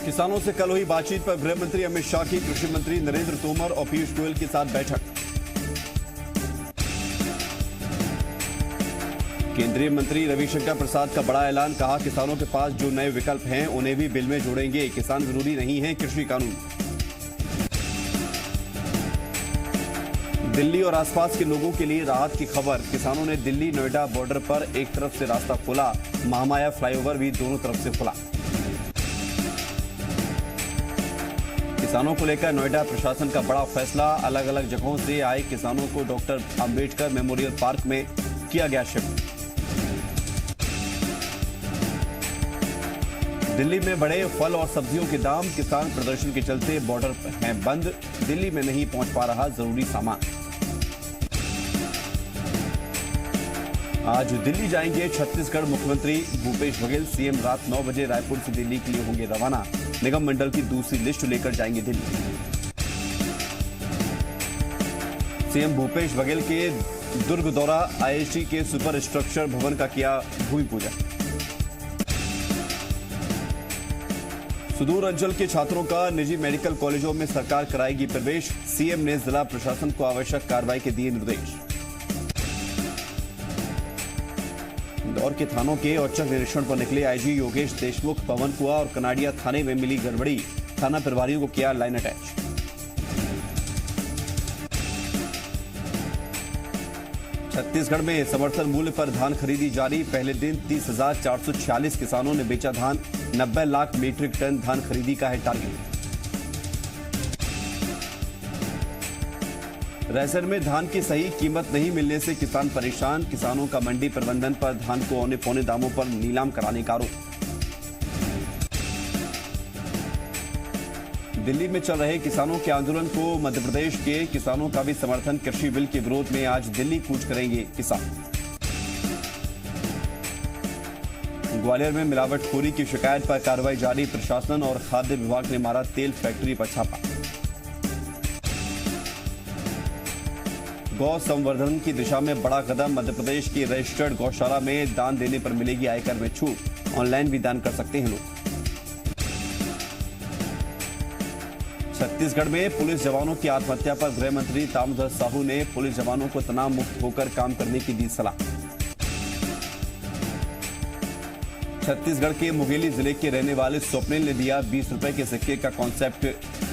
किसानों से कल हुई बातचीत पर गृह मंत्री अमित शाह की कृषि मंत्री नरेंद्र तोमर और पीयूष गोयल के साथ बैठक। केंद्रीय मंत्री रविशंकर प्रसाद का बड़ा ऐलान, कहा किसानों के पास जो नए विकल्प हैं उन्हें भी बिल में जोड़ेंगे, किसान जरूरी नहीं है कृषि कानून। दिल्ली और आसपास के लोगों के लिए राहत की खबर, किसानों ने दिल्ली नोएडा बॉर्डर पर एक तरफ से रास्ता खोला, महामाया फ्लाईओवर भी दोनों तरफ से खुला। किसानों को लेकर नोएडा प्रशासन का बड़ा फैसला, अलग अलग जगहों से आए किसानों को डॉक्टर अंबेडकर मेमोरियल पार्क में किया गया शिफ्ट। दिल्ली में बढ़े फल और सब्जियों के दाम, किसान प्रदर्शन के चलते बॉर्डर हैं बंद, दिल्ली में नहीं पहुंच पा रहा जरूरी सामान। आज दिल्ली जाएंगे छत्तीसगढ़ मुख्यमंत्री भूपेश बघेल, सीएम रात 9 बजे रायपुर से दिल्ली के लिए होंगे रवाना, निगम मंडल की दूसरी लिस्ट लेकर जाएंगे दिल्ली। सीएम भूपेश बघेल के दुर्ग दौरा, आईआईटी के सुपर स्ट्रक्चर भवन का किया भूमि पूजन। सुदूर अंचल के छात्रों का निजी मेडिकल कॉलेजों में सरकार कराएगी प्रवेश, सीएम ने जिला प्रशासन को आवश्यक कार्रवाई के दिए निर्देश। इंदौर के थानों के औचक निरीक्षण पर निकले आईजी योगेश देशमुख, पवन कुआ और कनाडिया थाने में मिली गड़बड़ी, थाना प्रभारियों को किया लाइन अटैच। छत्तीसगढ़ में समर्थन मूल्य पर धान खरीदी जारी, पहले दिन 30,446 किसानों ने बेचा धान, 90 लाख मीट्रिक टन धान खरीदी का है टारगेट। रायसेन में धान की सही कीमत नहीं मिलने से किसान परेशान, किसानों का मंडी प्रबंधन पर धान को औने पौने दामों पर नीलाम कराने का आरोप। दिल्ली में चल रहे किसानों के आंदोलन को मध्य प्रदेश के किसानों का भी समर्थन, कृषि बिल के विरोध में आज दिल्ली कूच करेंगे किसान। ग्वालियर में मिलावटखोरी की शिकायत पर कार्रवाई जारी, प्रशासन और खाद्य विभाग ने मारा तेल फैक्ट्री पर छापा। गौ संवर्धन की दिशा में बड़ा कदम, मध्य प्रदेश की रजिस्टर्ड गौशाला में दान देने पर मिलेगी आयकर में छूट, ऑनलाइन भी दान कर सकते हैं लोग। छत्तीसगढ़ में पुलिस जवानों की आत्महत्या पर गृह मंत्री ताम्रध्वज साहू ने पुलिस जवानों को तनाव मुक्त होकर काम करने की दी सलाह। छत्तीसगढ़ के मुंगेली जिले के रहने वाले स्वप्निल ने दिया 20 रुपए के सिक्के का कॉन्सेप्ट,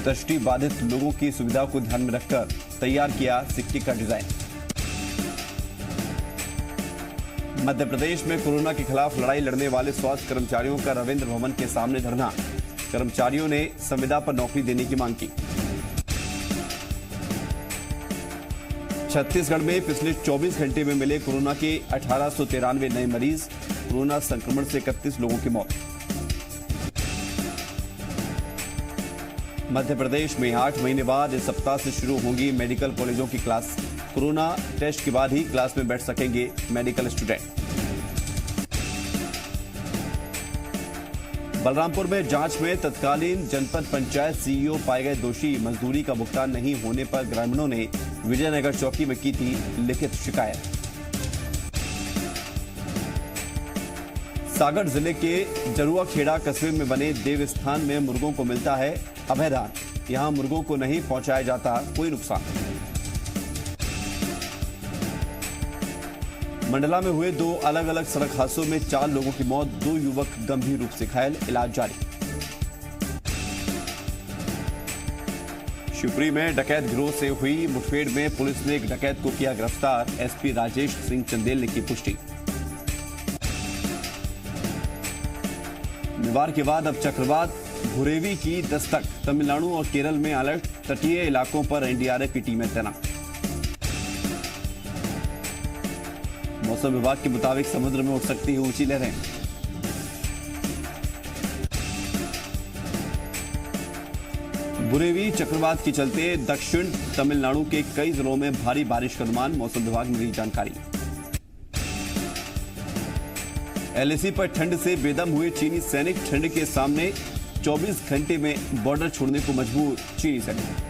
दृष्टि बाधित लोगों की सुविधा को ध्यान में रखकर तैयार किया सिक्के का डिजाइन। मध्य प्रदेश में कोरोना के खिलाफ लड़ाई लड़ने वाले स्वास्थ्य कर्मचारियों का रविंद्र भवन के सामने धरना, कर्मचारियों ने संविदा पर नौकरी देने की मांग की। छत्तीसगढ़ में पिछले 24 घंटे में मिले कोरोना के 1893 नए मरीज, कोरोना संक्रमण से 31 लोगों की मौत। मध्य प्रदेश में 8 महीने बाद इस सप्ताह से शुरू होंगी मेडिकल कॉलेजों की क्लास, कोरोना टेस्ट के बाद ही क्लास में बैठ सकेंगे मेडिकल स्टूडेंट। बलरामपुर में जांच में तत्कालीन जनपद पंचायत सीईओ पाए गए दोषी, मजदूरी का भुगतान नहीं होने पर ग्रामीणों ने विजयनगर चौकी में की थी लिखित शिकायत। सागर जिले के जरुआखेड़ा कस्बे में बने देवस्थान में मुर्गों को मिलता है अभय दान, यहां मुर्गों को नहीं पहुंचाया जाता कोई नुकसान। मंडला में हुए 2 अलग अलग सड़क हादसों में 4 लोगों की मौत, 2 युवक गंभीर रूप से घायल, इलाज जारी। शिवपुरी में डकैत गिरोह से हुई मुठभेड़ में पुलिस ने एक डकैत को किया गिरफ्तार, एसपी राजेश सिंह चंदेल ने की पुष्टि। निवार के बाद अब चक्रवात बुरेवी की दस्तक, तमिलनाडु और केरल में अलर्ट, तटीय इलाकों पर एनडीआरएफ की टीमें तैनात। मौसम विभाग के मुताबिक समुद्र में उठ सकती है ऊंची लहरें। बुरेवी चक्रवात के चलते दक्षिण तमिलनाडु के कई जिलों में भारी बारिश का अनुमान, मौसम विभाग ने दी जानकारी। एलएसी पर ठंड से बेदम हुए चीनी सैनिक, ठंड के सामने 24 घंटे में बॉर्डर छोड़ने को मजबूर चीनी सैनिक।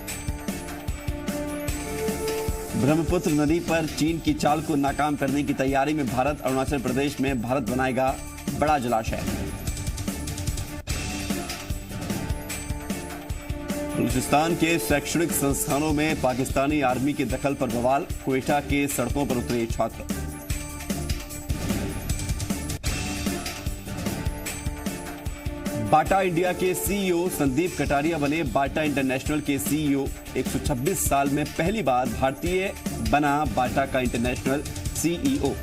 ब्रह्मपुत्र नदी पर चीन की चाल को नाकाम करने की तैयारी में भारत, अरुणाचल प्रदेश में भारत बनाएगा बड़ा जलाशय। बलूचिस्तान के शैक्षणिक संस्थानों में पाकिस्तानी आर्मी के दखल पर बवाल, क्वेटा के सड़कों पर उतरे छात्र। बाटा इंडिया के सीईओ संदीप कटारिया बने बाटा इंटरनेशनल के सीईओ। 126 साल में पहली बार भारतीय बना बाटा का इंटरनेशनल सीईओ।